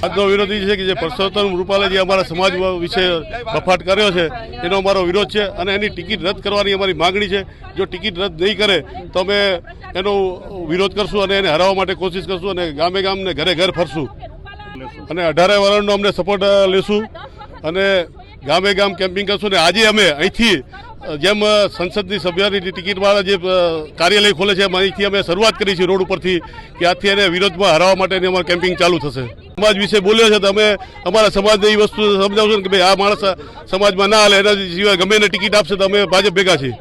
આજનો વિરોધ એ છે કે જે પરસોત્તમ રૂપાલે જે અમારા સમાજ વિશે બફાટ કર્યો છે એનો અમારો વિરોધ છે અને એની ટિકિટ રદ કરવાની અમારી માગણી છે. જો ટિકિટ રદ નહીં કરે તો અમે એનો વિરોધ કરશું અને એને હરાવવા માટે કોશિશ કરશું અને ગામે ગામ ને ઘરે ઘર ફરશું અને 18 વર્ષનો અમને સપોર્ટ લેશું અને ગામે ગામ કેમ્પિંગ કરશું. ને આજે અમે અહીંથી જેમ સંસદની સભ્યની ટિકિટવાળા જે કાર્યાલય ખોલે છે અહીંથી અમે શરૂઆત કરી છે રોડ ઉપરથી કે આજથી એને વિરોધમાં હરાવવા માટેની અમારું કેમ્પિંગ ચાલુ થશે. સમાજ વિશે બોલ્યો છે તો અમે અમારા સમાજને એ વસ્તુ સમજાવશું કે ભાઈ આ માણસ સમાજમાં ના હાલે, એના સિવાય ગમે એને ટિકિટ આપશે તો અમે ભાજપ ભેગા છીએ.